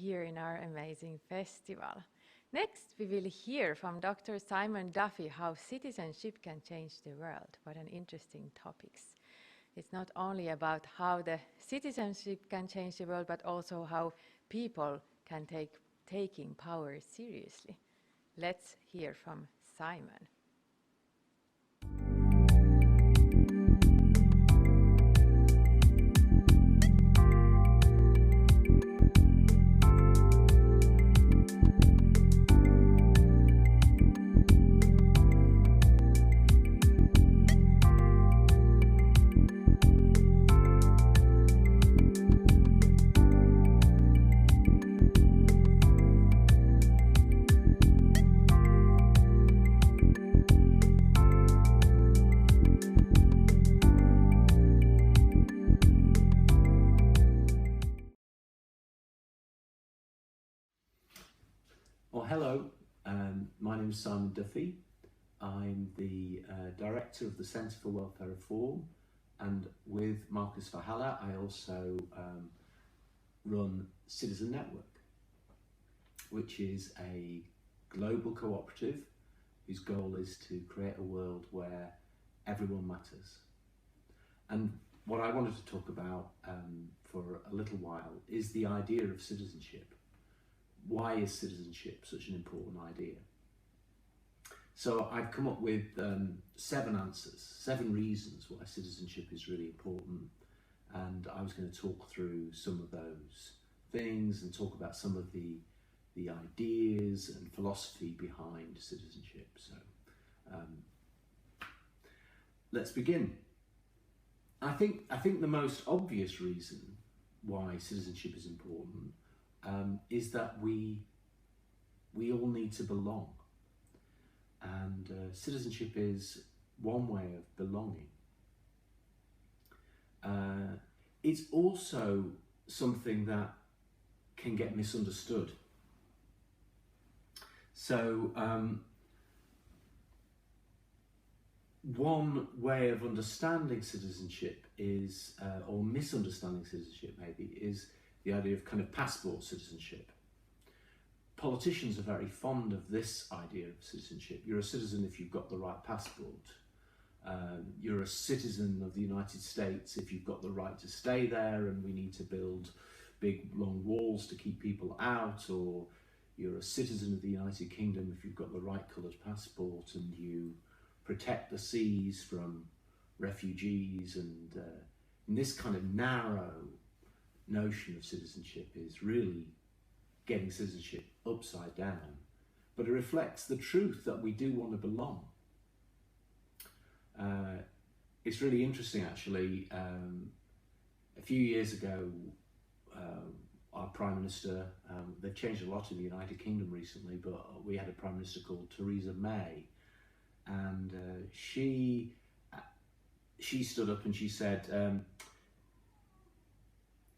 here in our amazing festival. Next, we will hear from Dr. Simon Duffy how citizenship can change the world. What an interesting topic. It's not only about how the citizenship can change the world, but also how people can taking power seriously. Let's hear from Simon. Well, hello, my name is Simon Duffy. I'm the Director of the Centre for Welfare Reform, and with Marcus Verhaller I also run Citizen Network, which is a global cooperative whose goal is to create a world where everyone matters. And what I wanted to talk about for a little while is the idea of citizenship. Why is citizenship such an important idea? So I've come up with 7 answers, 7 reasons why citizenship is really important, and I was going to talk through some of those things and talk about some of the ideas and philosophy behind citizenship. So let's begin. I think the most obvious reason why citizenship is important is that we all need to belong, and citizenship is one way of belonging. It's also something that can get misunderstood. So one way of understanding citizenship is, or misunderstanding citizenship maybe, is the idea of kind of passport citizenship. Politicians are very fond of this idea of citizenship. You're a citizen if you've got the right passport. You're a citizen of the United States if you've got the right to stay there and we need to build big long walls to keep people out, or you're a citizen of the United Kingdom if you've got the right coloured passport and you protect the seas from refugees. And this kind of narrow notion of citizenship is really getting citizenship upside down, but it reflects the truth that we do want to belong. It's really interesting actually. A few years ago, our Prime Minister, they've changed a lot in the United Kingdom recently, but we had a Prime Minister called Theresa May, and she stood up and she said,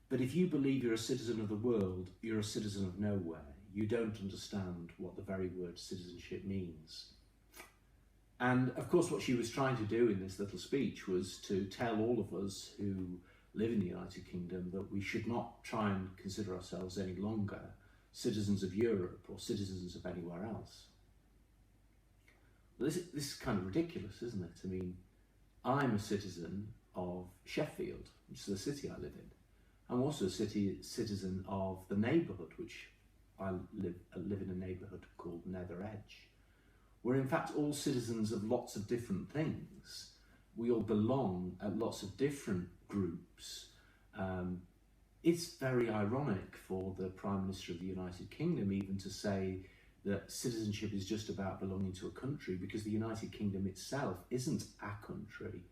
but if you believe you're a citizen of the world, you're a citizen of nowhere. You don't understand what the very word citizenship means. And of course what she was trying to do in this little speech was to tell all of us who live in the United Kingdom that we should not try and consider ourselves any longer citizens of Europe or citizens of anywhere else. This is kind of ridiculous, isn't it? I mean, I'm a citizen of Sheffield, which is the city I live in. I'm also a citizen of the neighbourhood, which I live in a neighbourhood called Nether Edge. We're in fact all citizens of lots of different things. We all belong at lots of different groups. It's very ironic for the Prime Minister of the United Kingdom even to say that citizenship is just about belonging to a country, because the United Kingdom itself isn't a country.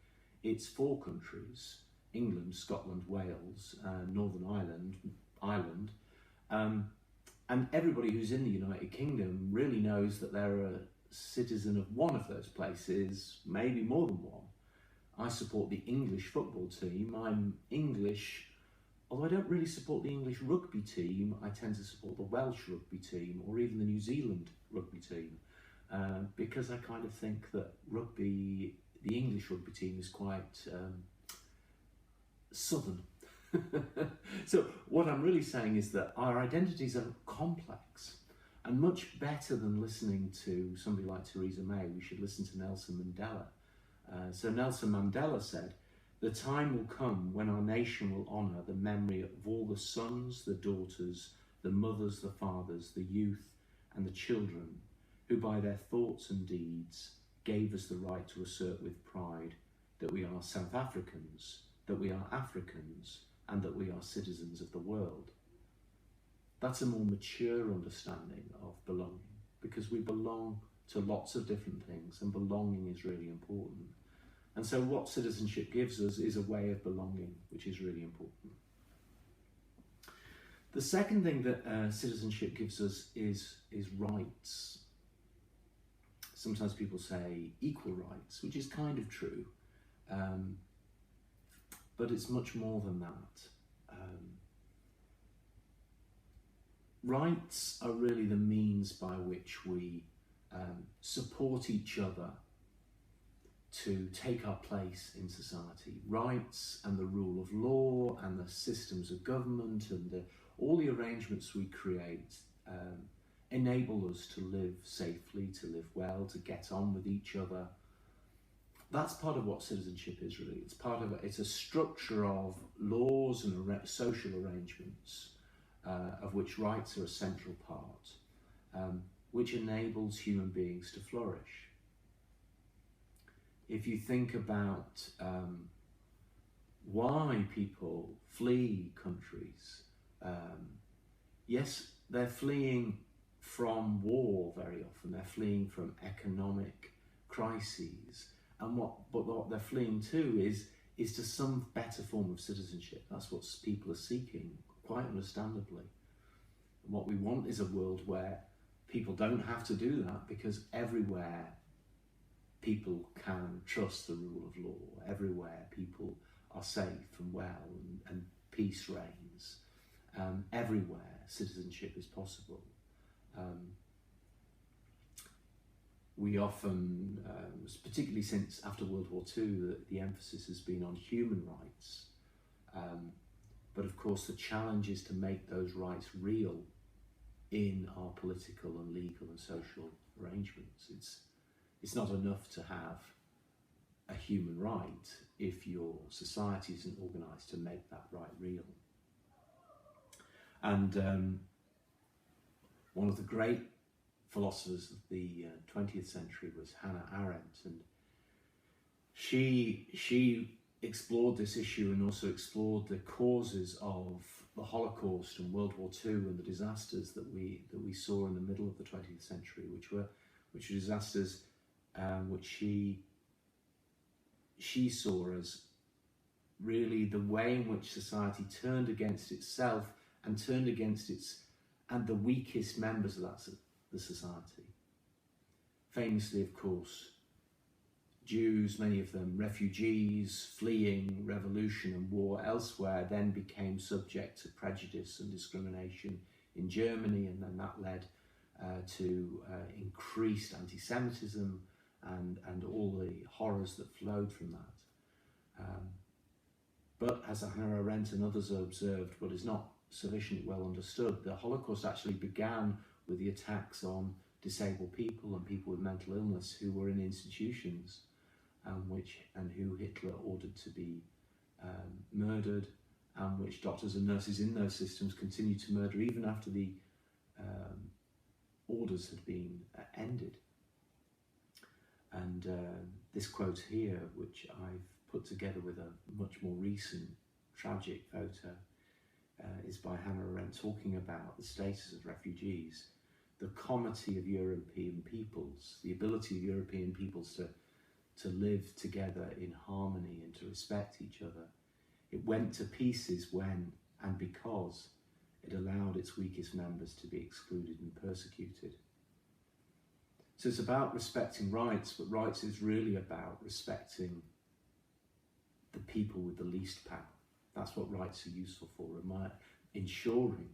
It's 4 countries: England, Scotland, Wales, Northern Ireland, and everybody who's in the United Kingdom really knows that they're a citizen of one of those places, maybe more than one. I support the English football team. I'm English, although I don't really support the English rugby team. I tend to support the Welsh rugby team or even the New Zealand rugby team, because I kind of think that the English rugby team is quite southern. So what I'm really saying is that our identities are complex, and much better than listening to somebody like Theresa May, we should listen to Nelson Mandela. So Nelson Mandela said, "The time will come when our nation will honour the memory of all the sons, the daughters, the mothers, the fathers, the youth and the children who by their thoughts and deeds gave us the right to assert with pride that we are South Africans, that we are Africans, and that we are citizens of the world." That's a more mature understanding of belonging, because we belong to lots of different things, and belonging is really important. And so what citizenship gives us is a way of belonging, which is really important. The second thing that citizenship gives us is rights. Sometimes people say equal rights, which is kind of true, but it's much more than that. Rights are really the means by which we support each other to take our place in society. Rights and the rule of law and the systems of government and all the arrangements we create enable us to live safely, to live well, to get on with each other. That's part of what citizenship is really. It's a structure of laws and social arrangements of which rights are a central part, which enables human beings to flourish. If you think about why people flee countries, yes, they're fleeing from war very often. They're fleeing from economic crises, and what they're fleeing to is to some better form of citizenship. That's what people are seeking, quite understandably. And what we want is a world where people don't have to do that, because everywhere people can trust the rule of law, everywhere people are safe and well, and peace reigns. Everywhere citizenship is possible. We often, particularly since after World War II, the emphasis has been on human rights. But of course the challenge is to make those rights real in our political and legal and social arrangements. It's not enough to have a human right if your society isn't organised to make that right real. And one of the great philosophers of the 20th century was Hannah Arendt, and she explored this issue and also explored the causes of the Holocaust and World War II and the disasters that we saw in the middle of the 20th century, which were disasters which she saw as really the way in which society turned against itself and turned against the weakest members of the society. Famously, of course, Jews, many of them refugees fleeing revolution and war elsewhere, then became subject to prejudice and discrimination in Germany, and then that led to increased anti-Semitism and all the horrors that flowed from that. But as Hannah Arendt and others have observed, what is not sufficiently well understood, the Holocaust actually began with the attacks on disabled people and people with mental illness who were in institutions, and who Hitler ordered to be murdered, and which doctors and nurses in those systems continued to murder even after the orders had been ended. And this quote here, which I've put together with a much more recent tragic photo, is by Hannah Arendt, talking about the status of refugees, the comity of European peoples, the ability of European peoples to live together in harmony and to respect each other. It went to pieces when and because it allowed its weakest members to be excluded and persecuted. So it's about respecting rights, but rights is really about respecting the people with the least power. That's what rights are useful for, ensuring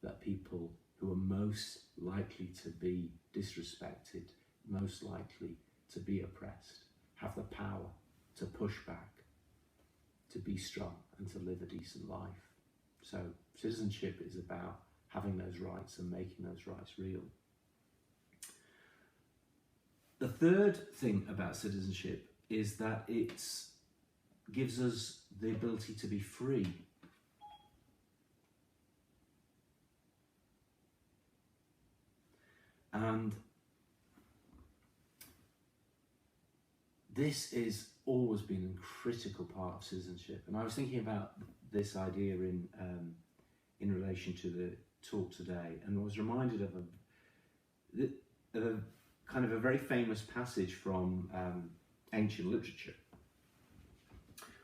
that people who are most likely to be disrespected, most likely to be oppressed, have the power to push back. to be strong and to live a decent life. So citizenship is about having those rights and making those rights real. The third thing about citizenship is that it gives us the ability to be free. And this has always been a critical part of citizenship. And I was thinking about this idea in relation to the talk today, and I was reminded of a kind of a very famous passage from ancient literature,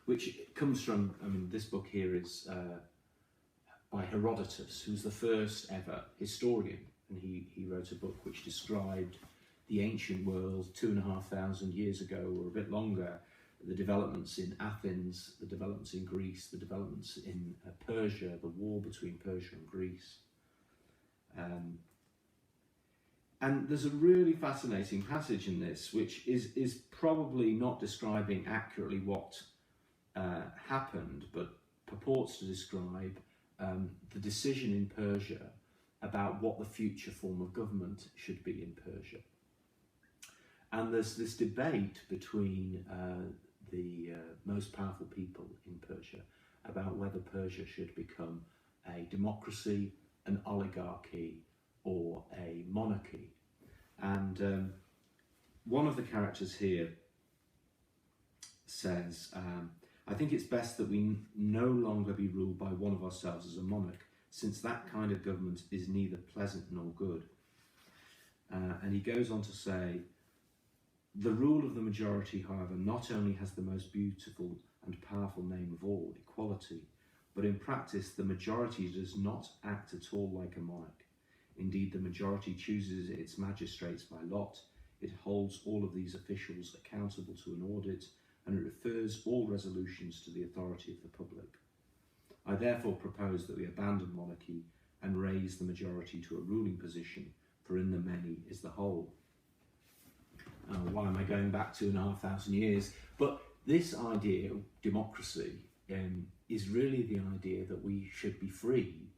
which comes from, I mean, this book here is by Herodotus, who's the first ever historian, and he wrote a book which described the ancient world 2,500 years ago, or a bit longer, the developments in Athens, the developments in Greece, the developments in Persia, the war between Persia and Greece. And there's a really fascinating passage in this, which is probably not describing accurately what happened, but purports to describe the decision in Persia about what the future form of government should be in Persia. And there's this debate between the most powerful people in Persia about whether Persia should become a democracy, an oligarchy, or a monarchy. And one of the characters here says, I think it's best that we no longer be ruled by one of ourselves as a monarch, since that kind of government is neither pleasant nor good. And he goes on to say, the rule of the majority, however, not only has the most beautiful and powerful name of all, equality, but in practice the majority does not act at all like a monarch. Indeed, the majority chooses its magistrates by lot. It holds all of these officials accountable to an audit, and it refers all resolutions to the authority of the public. I therefore propose that we abandon monarchy and raise the majority to a ruling position, for in the many is the whole. Why am I going back 2,500 years? But this idea of democracy is really the idea that we should be free.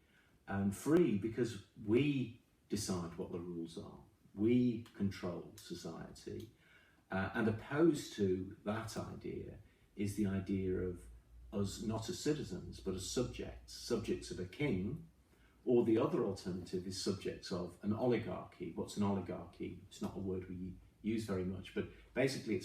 And free because we decide what the rules are. We control society. And opposed to that idea is the idea of us not as citizens, but as subjects of a king, or the other alternative is subjects of an oligarchy. What's an oligarchy? It's not a word we use very much, but basically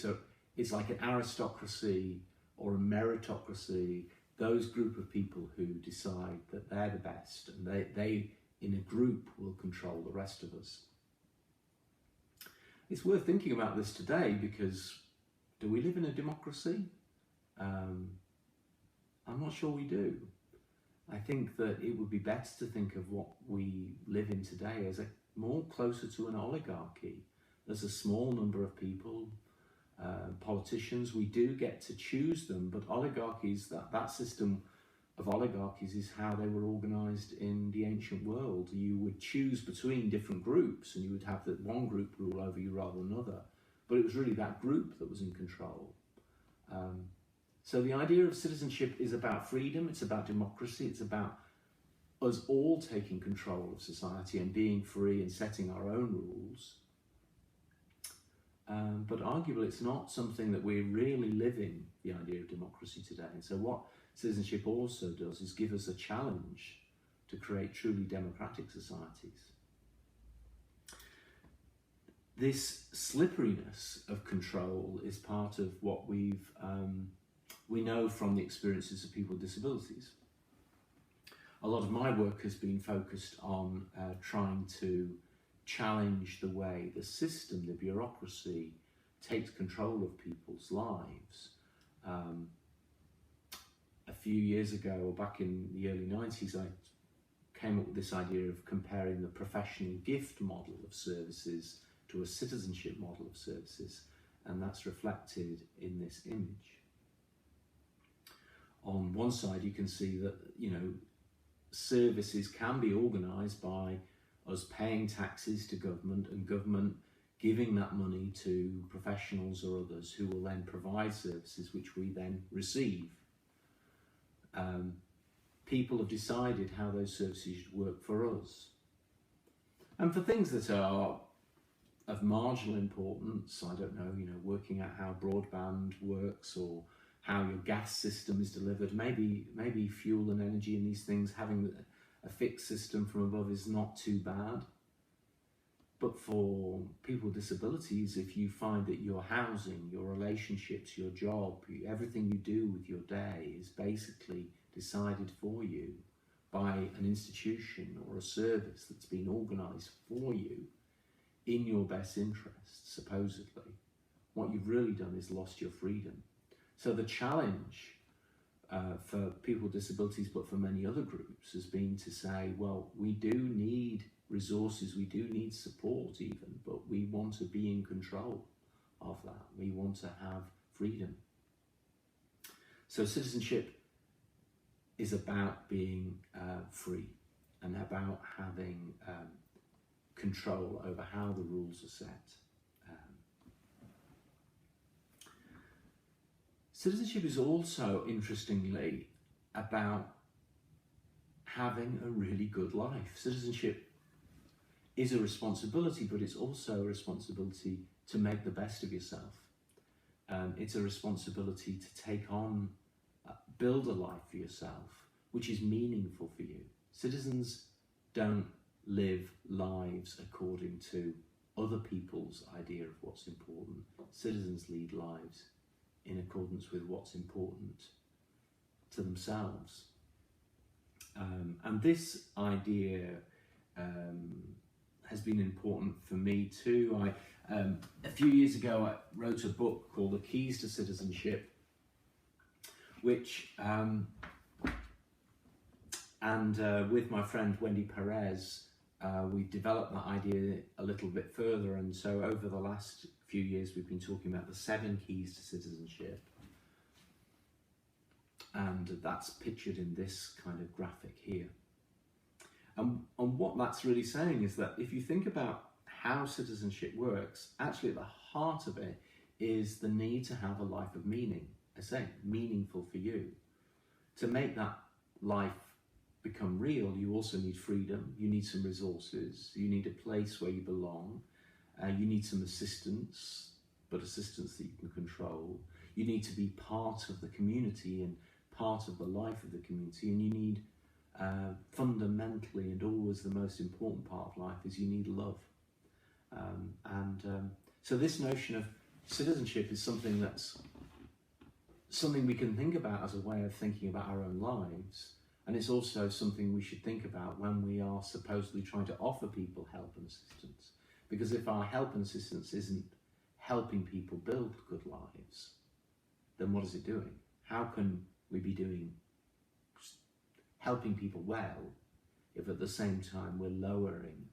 it's like an aristocracy or a meritocracy, those group of people who decide that they're the best, and they in a group will control the rest of us. It's worth thinking about this today, because do we live in a democracy? I'm not sure we do. I think that it would be better to think of what we live in today as more closer to an oligarchy. There's a small number of people, politicians, we do get to choose them, but oligarchies, that system of oligarchies is how they were organised in the ancient world. You would choose between different groups, and you would have that one group rule over you rather than another, but it was really that group that was in control. So the idea of citizenship is about freedom, it's about democracy, it's about us all taking control of society and being free and setting our own rules. But arguably it's not something that we're really living, the idea of democracy today. And so what citizenship also does is give us a challenge to create truly democratic societies. This slipperiness of control is part of what we know from the experiences of people with disabilities. A lot of my work has been focused on trying to challenge the way the system, the bureaucracy, takes control of people's lives. A few years ago, or back in the early 90s, I came up with this idea of comparing the professional gift model of services to a citizenship model of services, and that's reflected in this image. On one side, you can see that, services can be organised by us paying taxes to government, and government giving that money to professionals or others who will then provide services which we then receive. people have decided how those services should work for us. And for things that are of marginal importance, I don't know, working out how broadband works or how your gas system is delivered, maybe fuel and energy and these things, having a fixed system from above is not too bad. But for people with disabilities, if you find that your housing, your relationships, your job, everything you do with your day is basically decided for you by an institution or a service that's been organised for you in your best interest, supposedly, what you've really done is lost your freedom. So the challenge for people with disabilities, but for many other groups, has been to say, well, we do need resources, we do need support even, but we want to be in control of that. We want to have freedom. So citizenship is about being free and about having control over how the rules are set. Citizenship is also, interestingly, about having a really good life. Citizenship is a responsibility, but it's also a responsibility to make the best of yourself. It's a responsibility to take on, build a life for yourself, which is meaningful for you. Citizens don't live lives according to other people's idea of what's important. Citizens lead lives in accordance with what's important to themselves. And this idea has been important for me too. A few years ago I wrote a book called The Keys to Citizenship, which with my friend Wendy Perez, we developed that idea a little bit further, and so over the last few years we've been talking about the 7 keys to citizenship, and that's pictured in this kind of graphic here. And what that's really saying is that if you think about how citizenship works, actually at the heart of it is the need to have a life of meaning, I say, meaningful for you. To make that life become real, you also need freedom, you need some resources, you need a place where you belong, you need some assistance, but assistance that you can control. You need to be part of the community and part of the life of the community, and you need fundamentally, and always the most important part of life, is you need love. So this notion of citizenship is something we can think about as a way of thinking about our own lives. And it's also something we should think about when we are supposedly trying to offer people help and assistance. Because if our help and assistance isn't helping people build good lives, then what is it doing? How can we be helping people well if at the same time we're lowering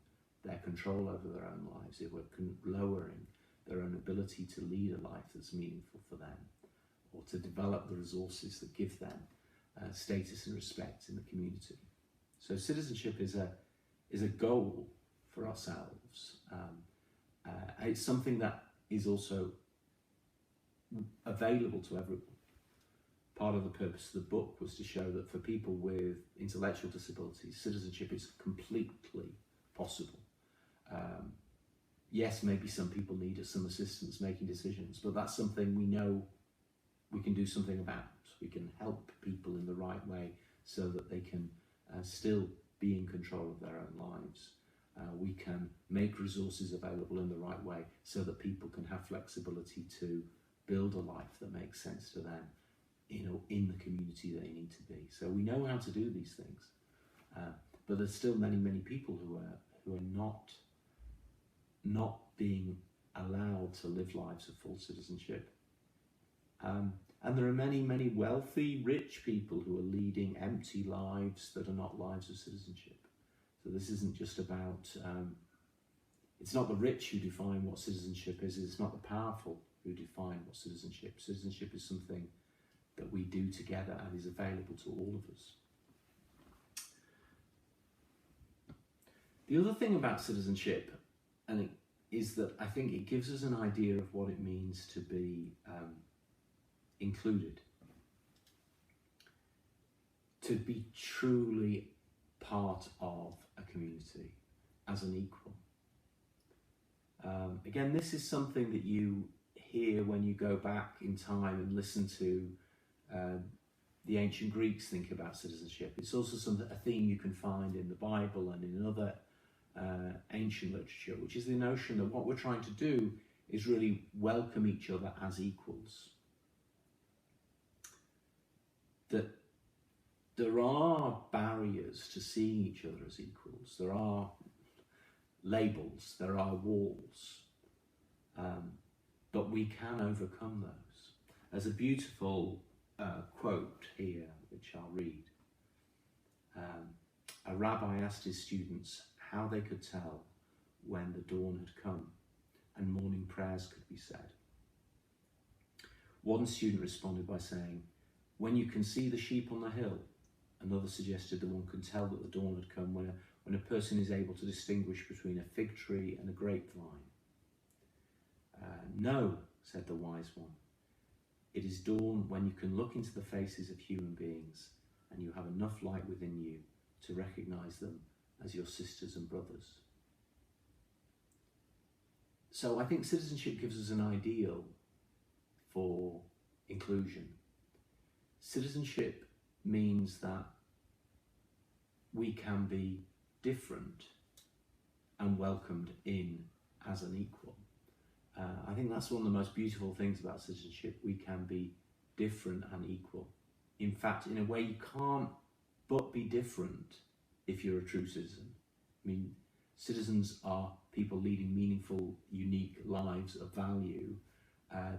their control over their own lives, if we're lowering their own ability to lead a life that's meaningful for them, or to develop the resources that give them status and respect in the community? So citizenship is a goal for ourselves. It's something that is also available to everyone. Part of the purpose of the book was to show that for people with intellectual disabilities, citizenship is completely possible. Yes, maybe some people need some assistance making decisions, but that's something we know we can do something about. We can help people in the right way so that they can still be in control of their own lives. We can make resources available in the right way so that people can have flexibility to build a life that makes sense to them, in the community they need to be. So we know how to do these things, but there's still many people who are not being allowed to live lives of full citizenship. And there are many wealthy, rich people who are leading empty lives that are not lives of citizenship. So this isn't just about, it's not the rich who define what citizenship is, it's not the powerful who define what citizenship. Citizenship is something that we do together and is available to all of us. The other thing about citizenship is that I think it gives us an idea of what it means to be included. to be truly part of a community as an equal. Again, this is something that you hear when you go back in time and listen to the ancient Greeks think about citizenship. It's also a theme you can find in the Bible and in other ancient literature, which is the notion that what we're trying to do is really welcome each other as equals. That there are barriers to seeing each other as equals. There are labels, there are walls, but we can overcome those. There's a beautiful quote here, which I'll read. A rabbi asked his students how they could tell when the dawn had come and morning prayers could be said. One student responded by saying, "When you can see the sheep on the hill." Another suggested that one can tell that the dawn had come when a person is able to distinguish between a fig tree and a grapevine. "No," said the wise one. "It is dawn when you can look into the faces of human beings and you have enough light within you to recognize them as your sisters and brothers." So I think citizenship gives us an ideal for inclusion. Citizenship means that we can be different and welcomed in as an equal. I think that's one of the most beautiful things about citizenship. We can be different and equal. In fact, in a way, you can't but be different if you're a true citizen. I mean, citizens are people leading meaningful, unique lives of value.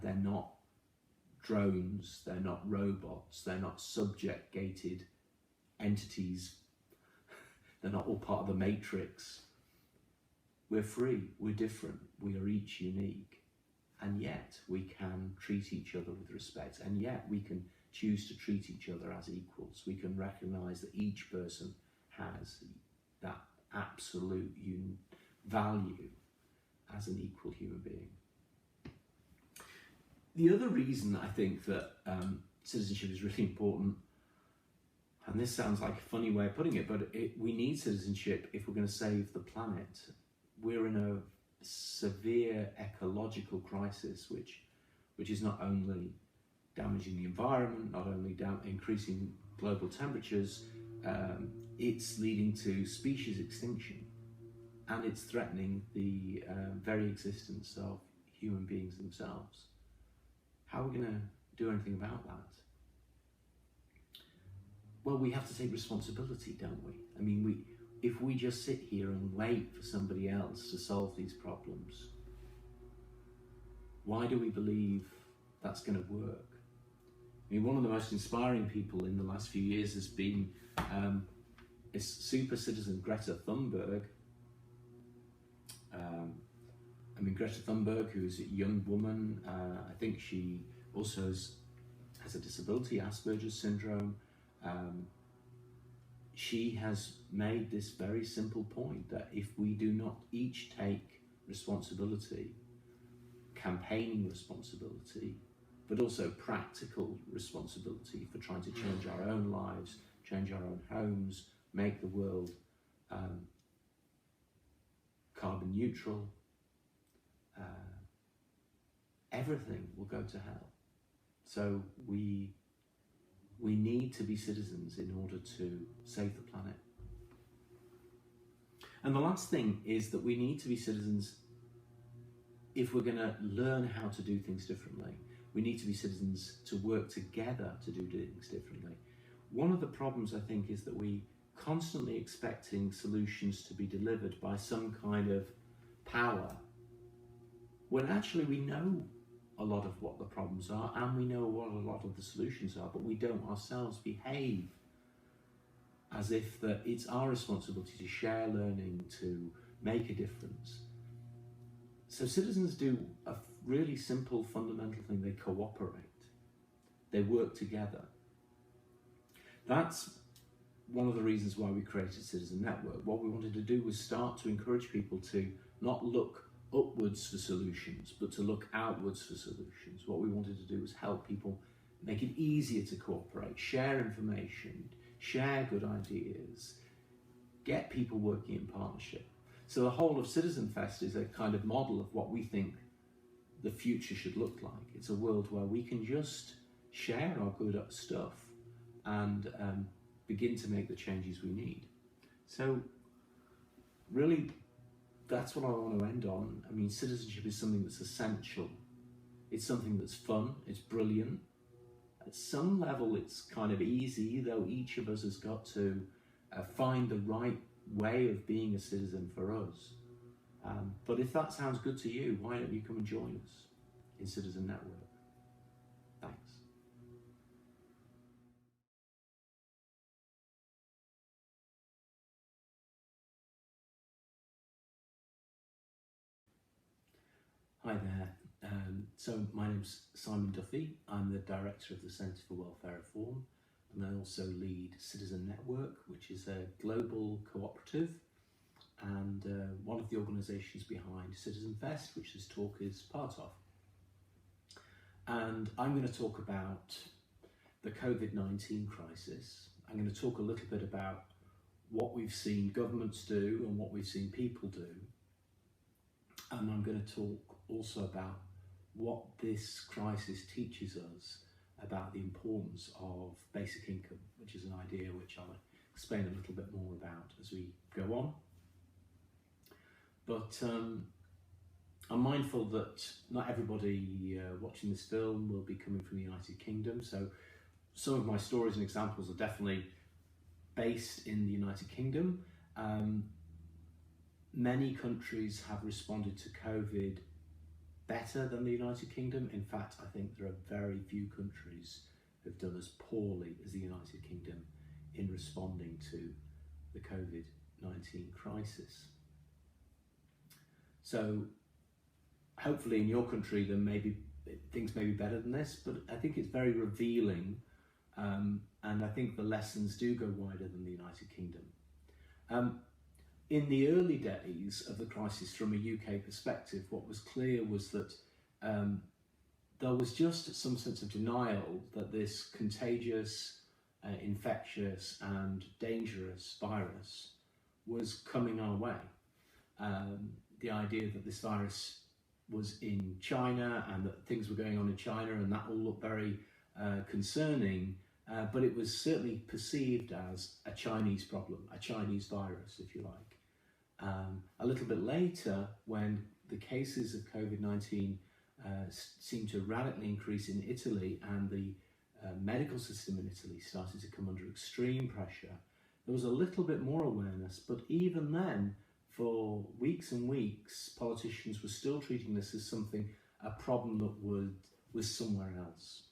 They're not drones, they're not robots, they're not subject-gated entities, they're not all part of the matrix. We're free, we're different, we are each unique, and yet we can treat each other with respect, and yet we can choose to treat each other as equals. We can recognise that each person has that absolute value as an equal human being. The other reason I think that citizenship is really important, and this sounds like a funny way of putting it, but we need citizenship if we're going to save the planet. We're in a severe ecological crisis, which is not only damaging the environment, not only increasing global temperatures, it's leading to species extinction, and it's threatening the very existence of human beings themselves. How are we going to do anything about that? Well, we have to take responsibility, don't we? I mean, if we just sit here and wait for somebody else to solve these problems, why do we believe that's going to work? I mean, one of the most inspiring people in the last few years has been is super citizen Greta Thunberg. Greta Thunberg, who is a young woman, I think she also has a disability, Asperger's syndrome. She has made this very simple point that if we do not each take responsibility, campaigning responsibility, but also practical responsibility for trying to change our own lives, change our own homes, make the world carbon neutral, everything will go to hell. So we need to be citizens in order to save the planet. And the last thing is that we need to be citizens if we're going to learn how to do things differently. We need to be citizens to work together to do things differently. One of the problems, I think, is that we constantly expecting solutions to be delivered by some kind of power, when actually we know a lot of what the problems are and we know what a lot of the solutions are, but we don't ourselves behave as if that it's our responsibility to share learning, to make a difference. So citizens do a really simple, fundamental thing. They cooperate. They work together. That's one of the reasons why we created Citizen Network. What we wanted to do was start to encourage people to not look upwards for solutions, but to look outwards for solutions. What we wanted to do was help people make it easier to cooperate, share information, share good ideas, get people working in partnership. So the whole of Citizen Fest is a kind of model of what we think the future should look like. It's a world where we can just share our good stuff and begin to make the changes we need. So really, that's what I want to end on. I mean, citizenship is something that's essential. It's something that's fun, it's brilliant. At some level, it's kind of easy, though each of us has got to find the right way of being a citizen for us. But if that sounds good to you, why don't you come and join us in Citizen Network? Thanks. Hi there. So my name's Simon Duffy. I'm the director of the Centre for Welfare Reform, and I also lead Citizen Network, which is a global cooperative and one of the organisations behind Citizen Fest, which this talk is part of. And I'm going to talk about the COVID-19 crisis. I'm going to talk a little bit about what we've seen governments do and what we've seen people do. And I'm going to talk also about what this crisis teaches us about the importance of basic income, which is an idea which I'll explain a little bit more about as we go on. But I'm mindful that not everybody watching this film will be coming from the United Kingdom, so some of my stories and examples are definitely based in the United Kingdom. Many countries have responded to COVID better than the United Kingdom. In fact, I think there are very few countries who have done as poorly as the United Kingdom in responding to the COVID-19 crisis. So hopefully in your country then maybe things may be better than this, but I think it's very revealing, and I think the lessons do go wider than the United Kingdom. In the early days of the crisis, from a UK perspective, what was clear was that there was just some sense of denial that this contagious, infectious and dangerous virus was coming our way. The idea that this virus was in China and that things were going on in China, and that all looked very concerning, but it was certainly perceived as a Chinese problem, a Chinese virus, if you like. A little bit later, when the cases of COVID-19 seemed to radically increase in Italy and the medical system in Italy started to come under extreme pressure, there was a little bit more awareness, but even then, for weeks and weeks, politicians were still treating this as something, a problem that was somewhere else.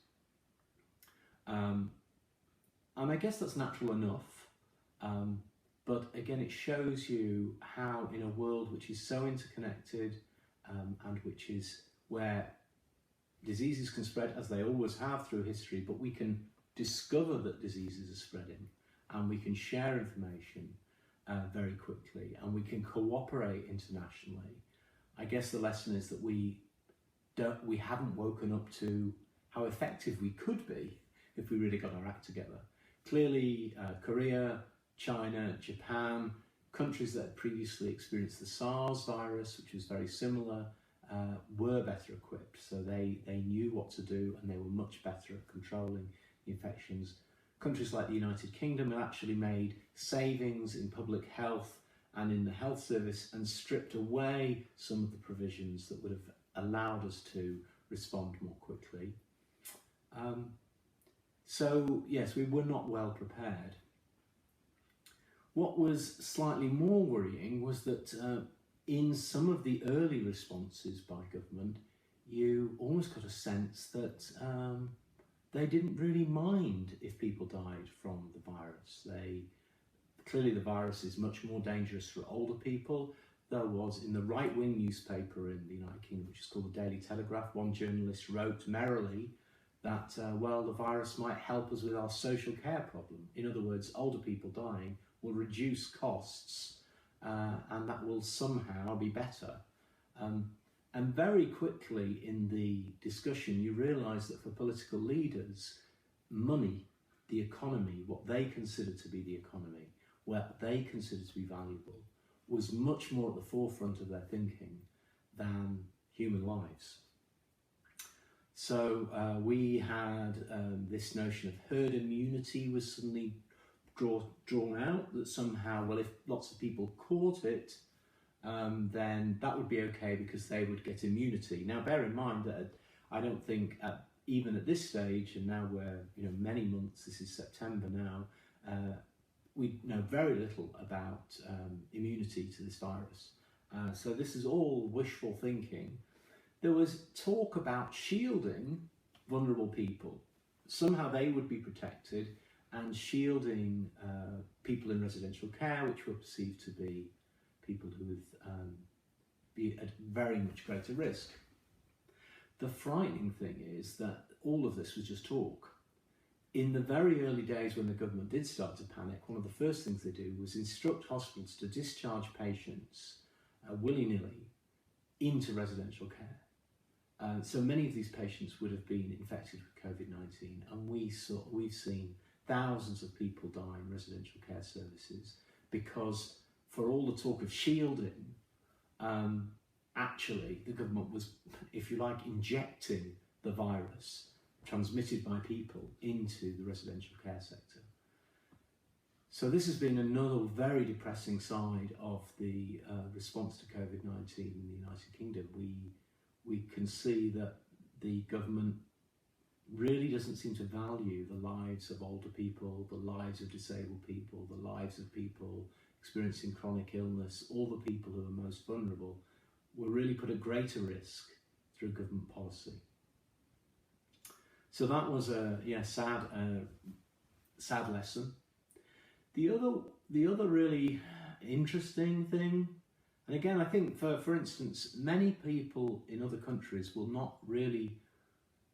And I guess that's natural enough. But again, it shows you how in a world which is so interconnected and which is where diseases can spread, as they always have through history, but we can discover that diseases are spreading and we can share information very quickly and we can cooperate internationally. I guess the lesson is that we haven't woken up to how effective we could be if we really got our act together. Clearly, Korea, China, Japan, countries that had previously experienced the SARS virus, which was very similar, were better equipped. So they knew what to do and they were much better at controlling infections. Countries like the United Kingdom have actually made savings in public health and in the health service and stripped away some of the provisions that would have allowed us to respond more quickly. So yes, we were not well prepared. What was slightly more worrying was that in some of the early responses by government, you almost got a sense that they didn't really mind if people died from the virus. Clearly the virus is much more dangerous for older people. There was, in the right-wing newspaper in the United Kingdom, which is called the Daily Telegraph, one journalist wrote merrily that, well, the virus might help us with our social care problem. In other words, older people dying will reduce costs and that will somehow be better. And very quickly in the discussion, you realise that for political leaders, money the economy, what they considered to be the economy, what they considered to be valuable, was much more at the forefront of their thinking than human lives. So we had this notion of herd immunity was suddenly drawn out, that somehow, well, if lots of people caught it, then that would be okay because they would get immunity. Now, bear in mind that I don't think, even at this stage, and now we're many months, this is September now, we know very little about immunity to this virus. So this is all wishful thinking. There was talk about shielding vulnerable people. Somehow they would be protected, and shielding people in residential care, which were perceived to be people who would be at very much greater risk. The frightening thing is that all of this was just talk. In the very early days when the government did start to panic, one of the first things they do was instruct hospitals to discharge patients willy-nilly into residential care. So many of these patients would have been infected with COVID-19, and we've seen thousands of people die in residential care services because, for all the talk of shielding, actually the government was, if you like, injecting the virus transmitted by people into the residential care sector. So this has been another very depressing side of the response to COVID-19 in the United Kingdom. We can see that the government really doesn't seem to value the lives of older people, the lives of disabled people, the lives of people experiencing chronic illness. All the people who are most vulnerable were really put at greater risk through government policy. So that was a sad lesson. The other really interesting thing, and again I think for instance many people in other countries will not really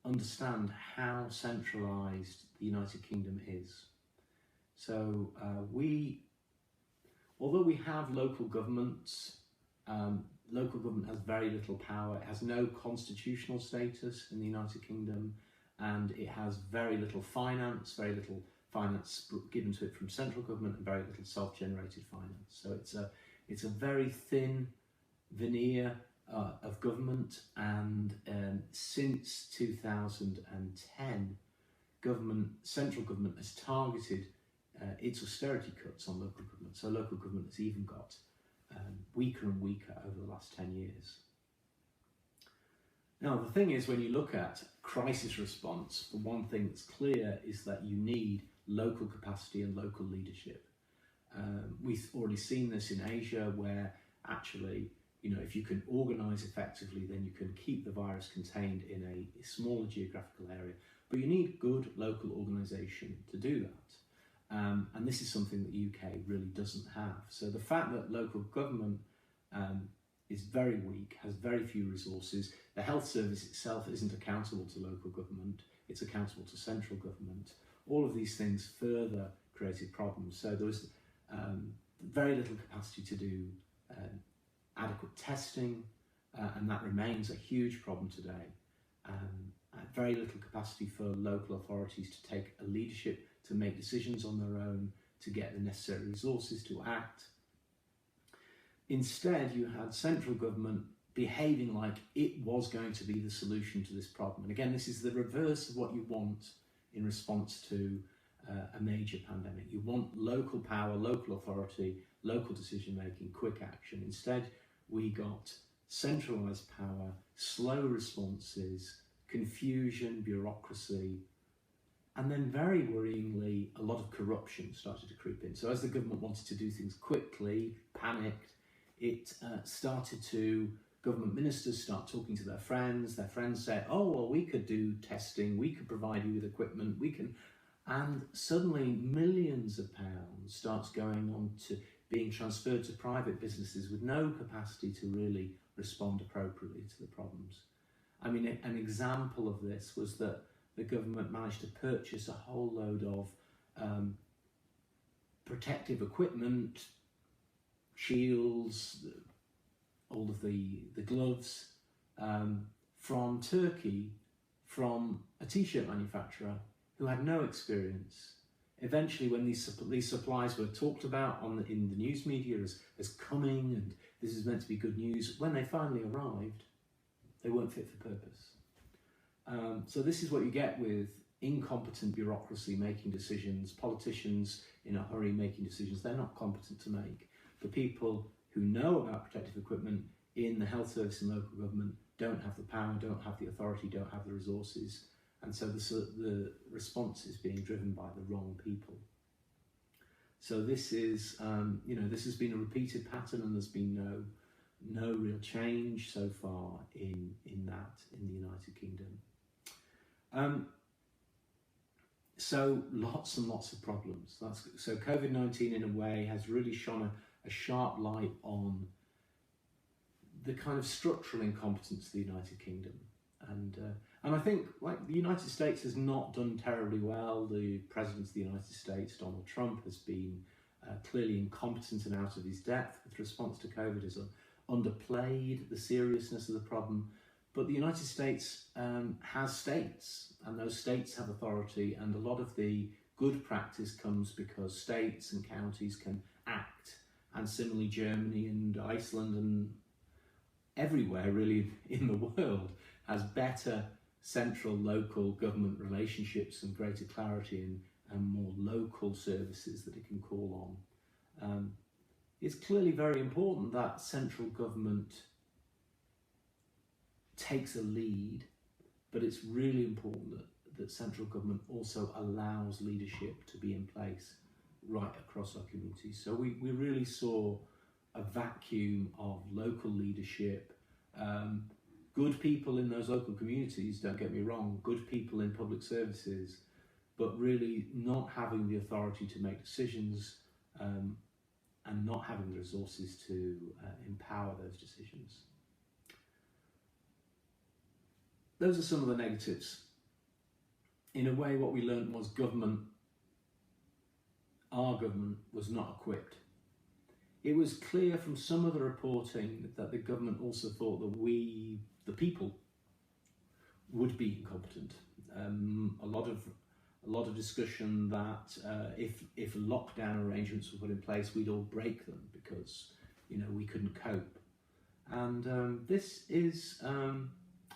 understand how centralised the United Kingdom is. So although we have local governments, local government has very little power. It has no constitutional status in the United Kingdom, and it has very little finance given to it from central government, and very little self-generated finance. So it's a very thin veneer of government, and since 2010, central government has targeted its austerity cuts on local government. So local government has even got weaker and weaker over the last 10 years. Now, the thing is, when you look at crisis response, the one thing that's clear is that you need local capacity and local leadership. We've already seen this in Asia, where actually, if you can organise effectively, then you can keep the virus contained in a smaller geographical area. But you need good local organisation to do that. And this is something that the UK really doesn't have. So the fact that local government is very weak, has very few resources, the health service itself isn't accountable to local government, it's accountable to central government. All of these things further created problems. So there was very little capacity to do adequate testing, and that remains a huge problem today. Very little capacity for local authorities to take a leadership, to make decisions on their own, to get the necessary resources to act. Instead, you had central government behaving like it was going to be the solution to this problem. And again, this is the reverse of what you want in response to a major pandemic. You want local power, local authority, local decision making, quick action. Instead, we got centralised power, slow responses, confusion, bureaucracy, and then very worryingly, a lot of corruption started to creep in. So as the government wanted to do things quickly, panicked, it started to, government ministers start talking to their friends said, oh, well, we could do testing, we could provide you with equipment, we can, and suddenly millions of pounds starts going on to being transferred to private businesses with no capacity to really respond appropriately to the problems. I mean, an example of this was that the government managed to purchase a whole load of protective equipment, shields, all of the gloves from Turkey, from a t-shirt manufacturer who had no experience eventually, when these supplies were talked about in the news media as coming, and this is meant to be good news, when they finally arrived, they weren't fit for purpose. So this is what you get with incompetent bureaucracy making decisions, politicians in a hurry making decisions they're not competent to make. The people who know about protective equipment in the health service and local government don't have the power, don't have the authority, don't have the resources, and so the response is being driven by the wrong people. So this is, this has been a repeated pattern, and there's been no real change so far in the United Kingdom. So lots and lots of problems. So COVID-19 in a way has really shone a sharp light on the kind of structural incompetence of the United Kingdom. And I think, like, the United States has not done terribly well. The President of the United States, Donald Trump, has been clearly incompetent and out of his depth with response to COVID, has underplayed the seriousness of the problem. But the United States has states, and those states have authority, and a lot of the good practice comes because states and counties can act. And similarly, Germany and Iceland and everywhere really in the world has better central-local government relationships and greater clarity and more local services that it can call on. It's clearly very important that central government takes a lead, but it's really important that central government also allows leadership to be in place right across our communities. So we really saw a vacuum of local leadership, good people in those local communities, don't get me wrong, good people in public services, but really not having the authority to make decisions and not having the resources to empower those decisions. Those are some of the negatives. In a way, what we learned was our government was not equipped. It was clear from some of the reporting that the government also thought that we, the people, would be incompetent. A lot of discussion that if lockdown arrangements were put in place, we'd all break them because we couldn't cope. And this is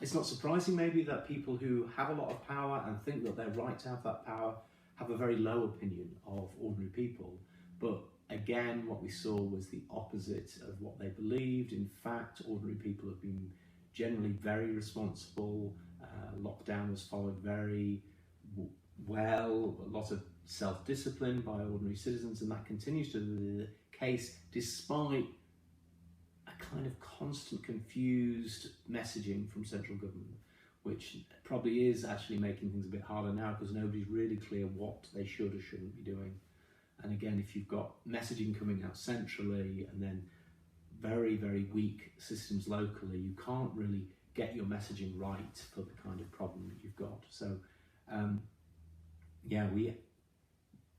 it's not surprising maybe that people who have a lot of power and think that they're right to have that power have a very low opinion of ordinary people. But again, what we saw was the opposite of what they believed. In fact, ordinary people have been generally very responsible. Lockdown was followed very well, a lot of self-discipline by ordinary citizens, and that continues to be the case despite a kind of constant confused messaging from central government, which probably is actually making things a bit harder now because nobody's really clear what they should or shouldn't be doing. And again, if you've got messaging coming out centrally and then very, very weak systems locally, you can't really get your messaging right for the kind of problem that you've got. So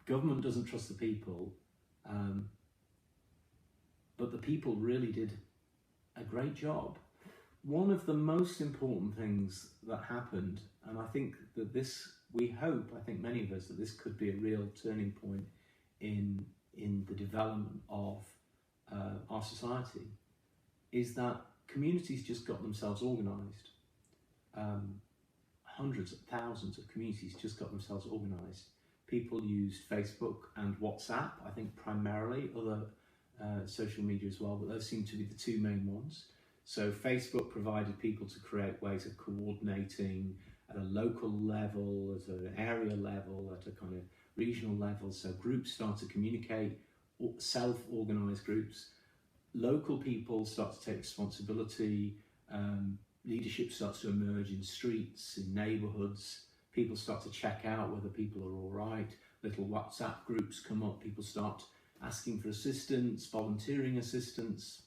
government doesn't trust the people, but the people really did a great job. One of the most important things that happened, and I think that I think many of us, that this could be a real turning point in the development of our society, is that communities just got themselves organised. Hundreds of thousands of communities just got themselves organised. People used Facebook and WhatsApp, I think primarily, other social media as well, but those seem to be the two main ones. So Facebook provided people to create ways of coordinating at a local level, at an area level, at a kind of regional level. So groups start to communicate, self-organised groups. Local people start to take responsibility. Leadership starts to emerge in streets, in neighbourhoods. People start to check out whether people are all right. Little WhatsApp groups come up. People start asking for assistance, volunteering assistance.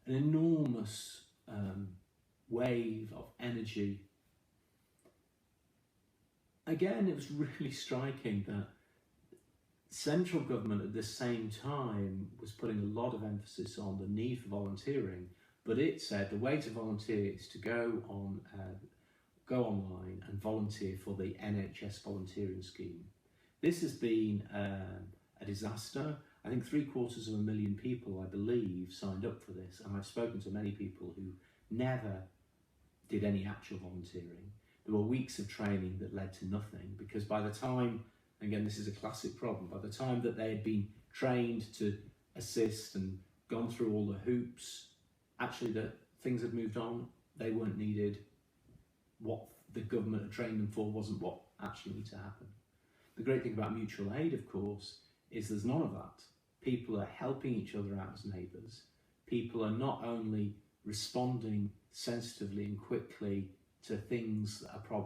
An enormous wave of energy. Again, it was really striking that central government at the same time was putting a lot of emphasis on the need for volunteering, but it said the way to volunteer is to go online and volunteer for the NHS volunteering scheme. This has been a disaster. I think 750,000 people, I believe, signed up for this, and I've spoken to many people who never did any actual volunteering. There were weeks of training that led to nothing, because by the time, again, this is a classic problem, by the time that they had been trained to assist and gone through all the hoops, actually that things had moved on, they weren't needed. What the government had trained them for wasn't what actually needed to happen. The great thing about mutual aid, of course, is there's none of that. People are helping each other out as neighbours. People are not only responding sensitively and quickly to things that are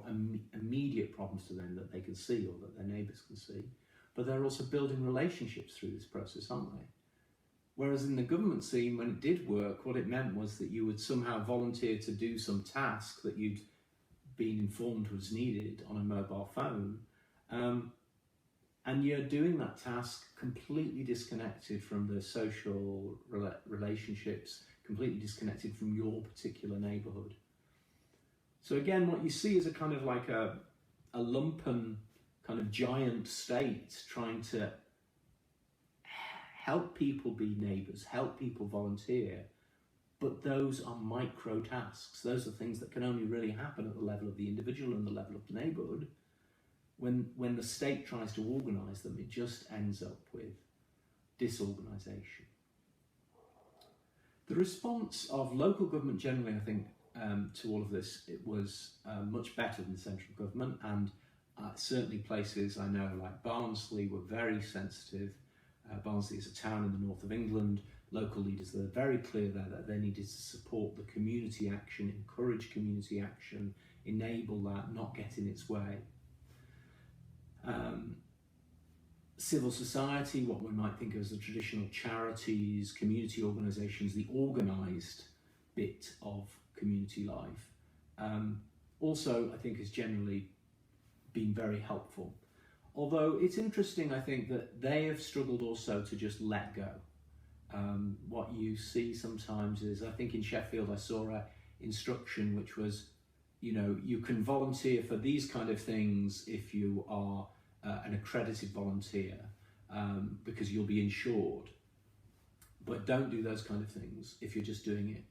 immediate problems to them that they can see or that their neighbours can see, but they're also building relationships through this process, aren't they? Whereas in the government scene, when it did work, what it meant was that you would somehow volunteer to do some task that you'd been informed was needed on a mobile phone, and you're doing that task completely disconnected from the social relationships, completely disconnected from your particular neighbourhood. So again, what you see is a kind of like a lumpen kind of giant state trying to help people be neighbours, help people volunteer, but those are micro tasks. Those are things that can only really happen at the level of the individual and the level of the neighbourhood. When the state tries to organise them, it just ends up with disorganisation. The response of local government generally, I think, to all of this, it was much better than central government, and certainly places I know like Barnsley were very sensitive. Barnsley is a town in the north of England. Local leaders were very clear there that they needed to support the community action, encourage community action, enable that, not get in its way. Civil society, what we might think of as the traditional charities, community organisations, the organised bit of community life, also I think has generally been very helpful. Although it's interesting, I think, that they have struggled also to just let go. What you see sometimes is, I think in Sheffield I saw an instruction which was, you know, you can volunteer for these kind of things if you are an accredited volunteer, because you'll be insured, but don't do those kind of things if you're just doing it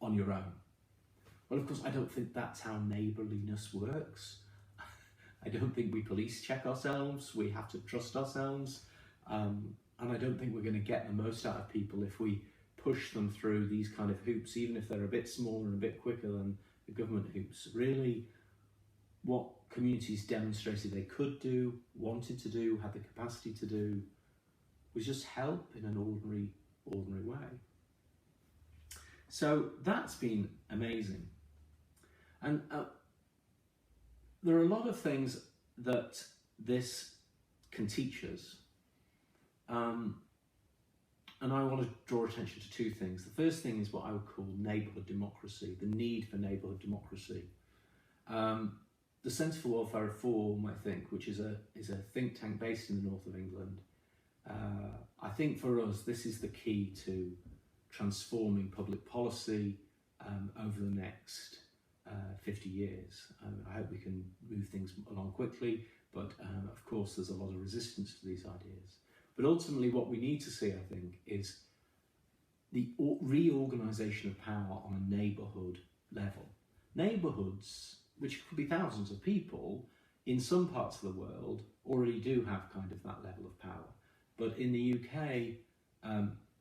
on your own. Well, of course, I don't think that's how neighbourliness works. I don't think we police check ourselves, we have to trust ourselves, and I don't think we're going to get the most out of people if we push them through these kind of hoops, even if they're a bit smaller and a bit quicker than the government hoops. Really, what communities demonstrated they could do, wanted to do, had the capacity to do, was just help in an ordinary way. So that's been amazing. And there are a lot of things that this can teach us. And I want to draw attention to two things. The first thing is what I would call neighbourhood democracy, the need for neighbourhood democracy. The Centre for Welfare Reform, I think, which is a think tank based in the north of England, I think for us this is the key to transforming public policy over the next 50 years. I hope we can move things along quickly, but of course there's a lot of resistance to these ideas. But ultimately what we need to see, I think, is the reorganisation of power on a neighbourhood level. Neighbourhoods, which could be thousands of people, in some parts of the world already do have kind of that level of power. But in the UK,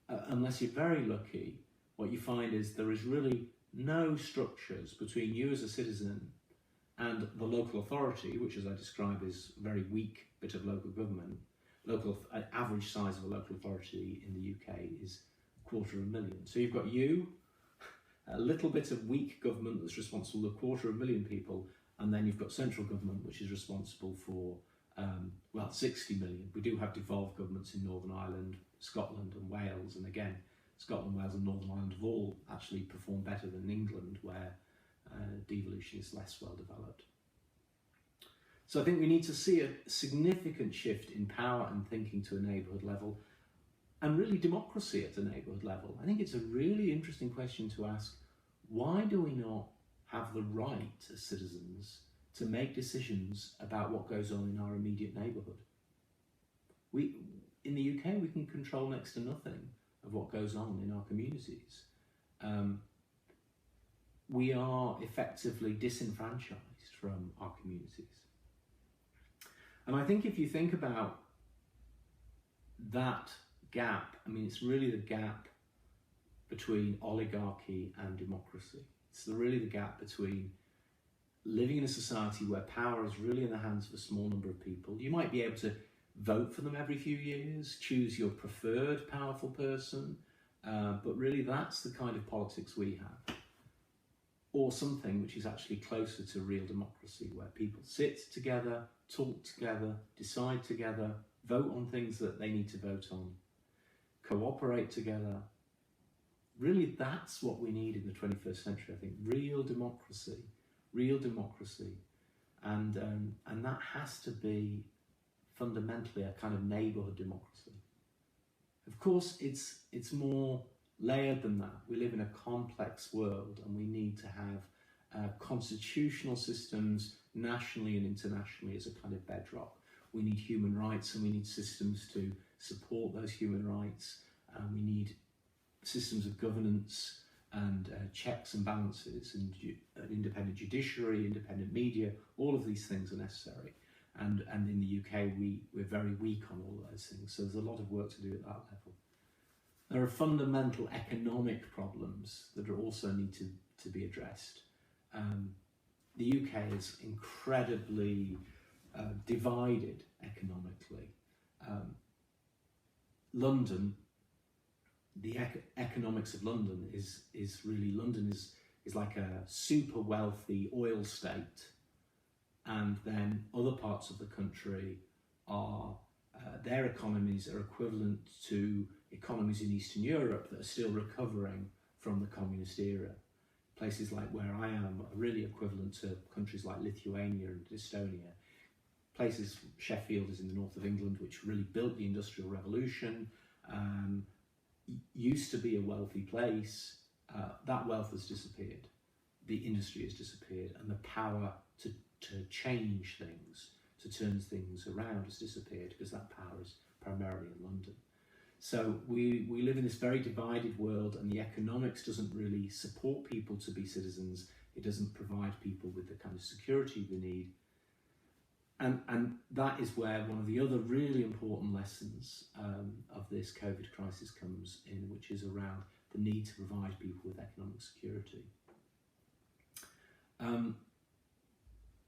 unless you're very lucky, what you find is there is really no structures between you as a citizen and the local authority, which as I describe is a very weak bit of local government. Average size of a local authority in the UK is 250,000. So you've got you, a little bit of weak government that's responsible for 250,000 people, and then you've got central government, which is responsible for, 60 million. We do have devolved governments in Northern Ireland, Scotland and Wales, and again, Scotland, Wales and Northern Ireland have all actually performed better than England, where devolution is less well developed. So I think we need to see a significant shift in power and thinking to a neighbourhood level, and really democracy at a neighbourhood level. I think it's a really interesting question to ask, why do we not have the right as citizens to make decisions about what goes on in our immediate neighbourhood. In the UK, we can control next to nothing of what goes on in our communities. We are effectively disenfranchised from our communities. And I think if you think about that gap, I mean, it's really the gap between oligarchy and democracy. It's really the gap between living in a society where power is really in the hands of a small number of people. You might be able to vote for them every few years, choose your preferred powerful person, but really that's the kind of politics we have. Or something which is actually closer to real democracy, where people sit together, talk together, decide together, vote on things that they need to vote on, cooperate together. Really, that's what we need in the 21st century, I think. Real democracy, and that has to be fundamentally a kind of neighbourhood democracy. Of course, it's more layered than that. We live in a complex world, and we need to have constitutional systems nationally and internationally as a kind of bedrock. We need human rights, and we need systems to support those human rights. We need systems of governance and checks and balances, and an independent judiciary, independent media. All of these things are necessary. And in the UK, we're very weak on all of those things. So there's a lot of work to do at that level. There are fundamental economic problems that are also need to be addressed. The UK is incredibly divided economically. London, the economics of London is really, London is like a super wealthy oil state, and then other parts of the country are, their economies are equivalent to economies in Eastern Europe that are still recovering from the communist era. Places like where I am are really equivalent to countries like Lithuania and Estonia. Places, Sheffield is in the north of England, which really built the Industrial Revolution, used to be a wealthy place. That wealth has disappeared. The industry has disappeared, and the power to change things, to turn things around has disappeared, because that power is primarily in London. So we live in this very divided world, and the economics doesn't really support people to be citizens. It doesn't provide people with the kind of security they need. And that is where one of the other really important lessons of this COVID crisis comes in, which is around the need to provide people with economic security.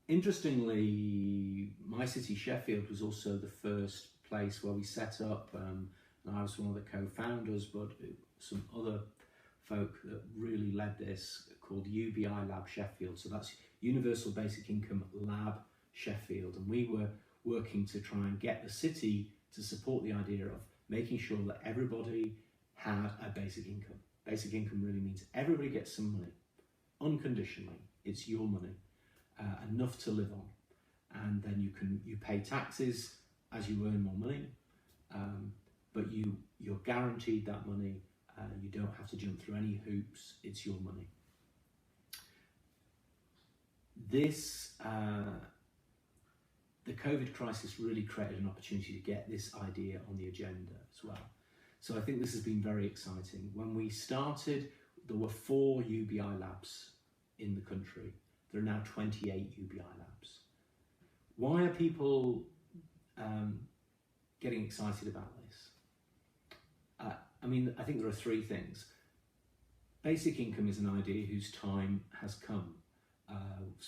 Interestingly, my city, Sheffield, was also the first place where we set up, and I was one of the co-founders, but some other folk that really led this, called UBI Lab Sheffield. So that's Universal Basic Income Lab Sheffield, and we were working to try and get the city to support the idea of making sure that everybody had a basic income. Basic income really means everybody gets some money, unconditionally. It's your money, enough to live on, and then you pay taxes as you earn more money, but you're guaranteed that money. You don't have to jump through any hoops. It's your money. This the COVID crisis really created an opportunity to get this idea on the agenda as well. So I think this has been very exciting. When we started, there were 4 UBI labs in the country. There are now 28 UBI labs. Why are people getting excited about this? I mean, I think there are 3 things. Basic income is an idea whose time has come.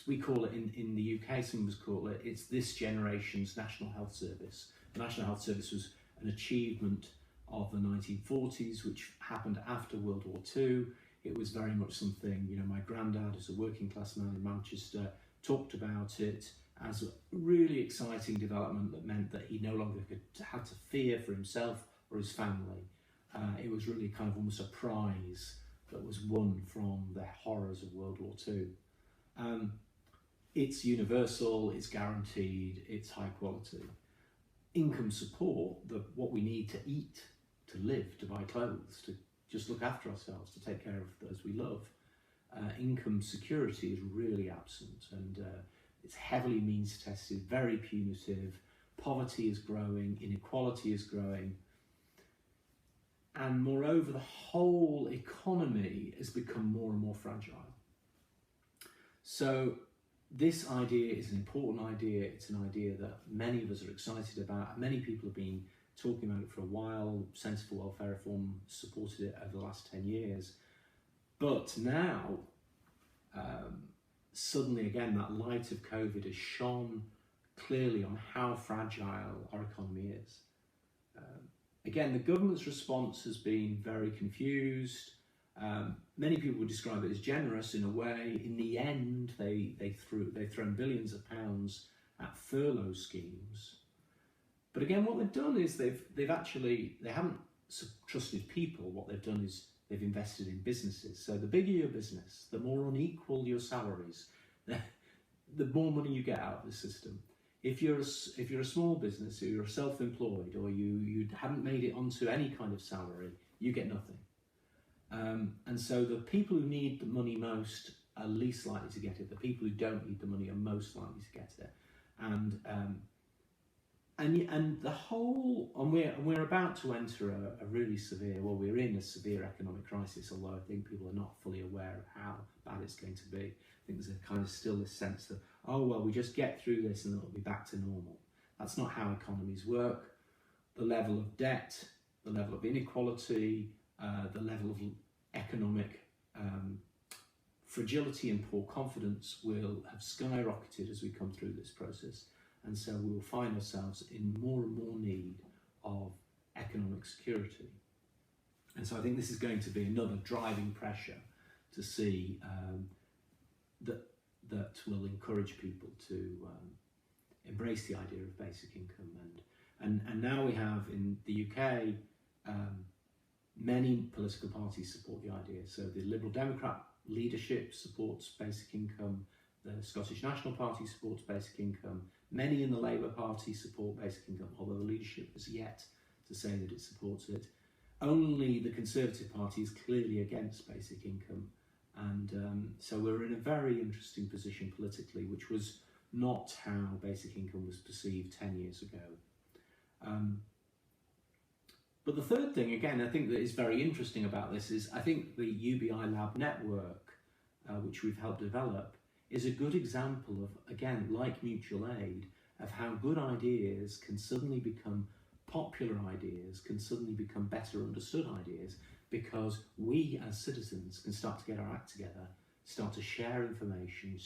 We call it, in the UK, some of us call it, it's this generation's National Health Service. The National Health Service was an achievement of the 1940s, which happened after World War II. It was very much something, you know, my granddad, as a working class man in Manchester, talked about it as a really exciting development that meant that he no longer had to fear for himself or his family. It was really kind of almost a prize that was won from the horrors of World War II. It's universal, it's guaranteed, it's high quality. Income support, what we need to eat, to live, to buy clothes, to just look after ourselves, to take care of those we love. Income security is really absent, and It's heavily means tested, very punitive. Poverty is growing, inequality is growing. And moreover, the whole economy has become more and more fragile. So this idea is an important idea. It's an idea that many of us are excited about. Many people have been talking about it for a while. Sensible welfare reform supported it over the last 10 years. But now, suddenly again, that light of COVID has shone clearly on how fragile our economy is. Again, the government's response has been very confused. Many people would describe it as generous in a way. In the end, they've thrown billions of pounds at furlough schemes. But again, what they've done is they haven't trusted people. What they've done is they've invested in businesses. So the bigger your business, the more unequal your salaries, the more money you get out of the system. If you're a small business, or you're self-employed, or you haven't made it onto any kind of salary, you get nothing. And so the people who need the money most are least likely to get it. The people who don't need the money are most likely to get it. And we're about to enter a really severe, well, we're in a severe economic crisis, although I think people are not fully aware of how bad it's going to be. I think there's a kind of still this sense that, oh, well, we just get through this and it'll be back to normal. That's not how economies work. The level of debt, the level of inequality, the level of economic fragility and poor confidence will have skyrocketed as we come through this process. And so we will find ourselves in more and more need of economic security. And so I think this is going to be another driving pressure to see that will encourage people to embrace the idea of basic income. And now we have in the UK, many political parties support the idea. So the Liberal Democrat leadership supports basic income, the Scottish National Party supports basic income, many in the Labour Party support basic income, although the leadership has yet to say that it supports it. Only the Conservative Party is clearly against basic income. And so we're in a very interesting position politically, which was not how basic income was perceived 10 years ago. But the third thing, again, I think that is very interesting about this is I think the UBI Lab network, which we've helped develop, is a good example of, again, like mutual aid, of how good ideas can suddenly become popular ideas, can suddenly become better understood ideas, because we as citizens can start to get our act together, start to share information,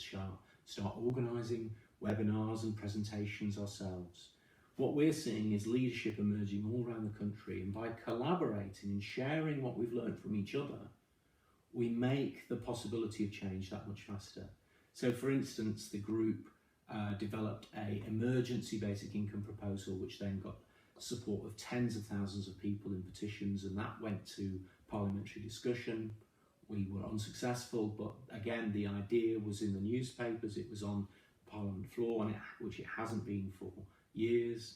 start organising webinars and presentations ourselves. What we're seeing is leadership emerging all around the country, and by collaborating and sharing what we've learned from each other, we make the possibility of change that much faster. So for instance, the group developed an emergency basic income proposal, which then got support of tens of thousands of people in petitions, and that went to parliamentary discussion. We were unsuccessful, but again, the idea was in the newspapers, it was on the Parliament floor, which it hasn't been for years.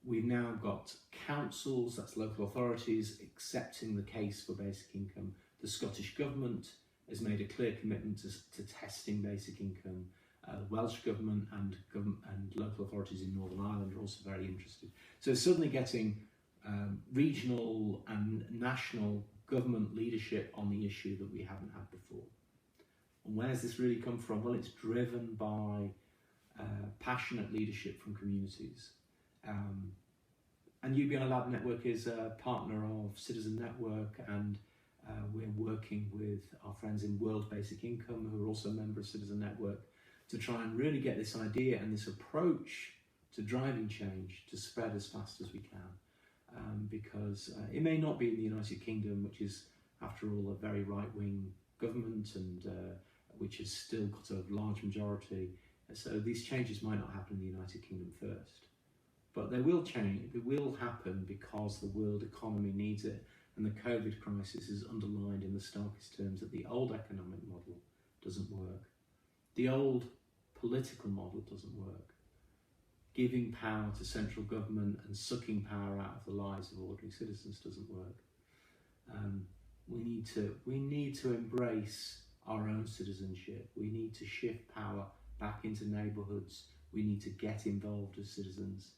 We've now got councils, that's local authorities, accepting the case for basic income. The Scottish Government has made a clear commitment to testing basic income. The Welsh Government and local authorities in Northern Ireland are also very interested. So suddenly getting regional and national government leadership on the issue that we haven't had before. And where's this really come from? Well, it's driven by passionate leadership from communities. And UBI Lab Network is a partner of Citizen Network, and we're working with our friends in World Basic Income, who are also a member of Citizen Network, to try and really get this idea and this approach to driving change to spread as fast as we can. Because it may not be in the United Kingdom, which is, after all, a very right-wing government, and which has still got a large majority. So these changes might not happen in the United Kingdom first. But they will change, they will happen because the world economy needs it. And the COVID crisis has underlined in the starkest terms that the old economic model doesn't work. The old political model doesn't work. Giving power to central government and sucking power out of the lives of ordinary citizens doesn't work. We need to embrace our own citizenship. We need to shift power back into neighbourhoods. We need to get involved as citizens.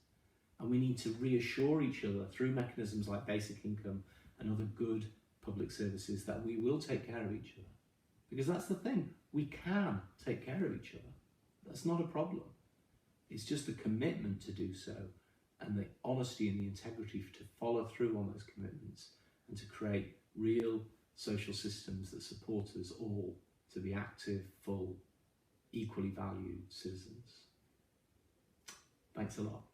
And we need to reassure each other through mechanisms like basic income and other good public services that we will take care of each other. Because that's the thing, we can take care of each other. That's not a problem. It's just the commitment to do so and the honesty and the integrity to follow through on those commitments and to create real social systems that support us all to be active, full, equally valued citizens. Thanks a lot.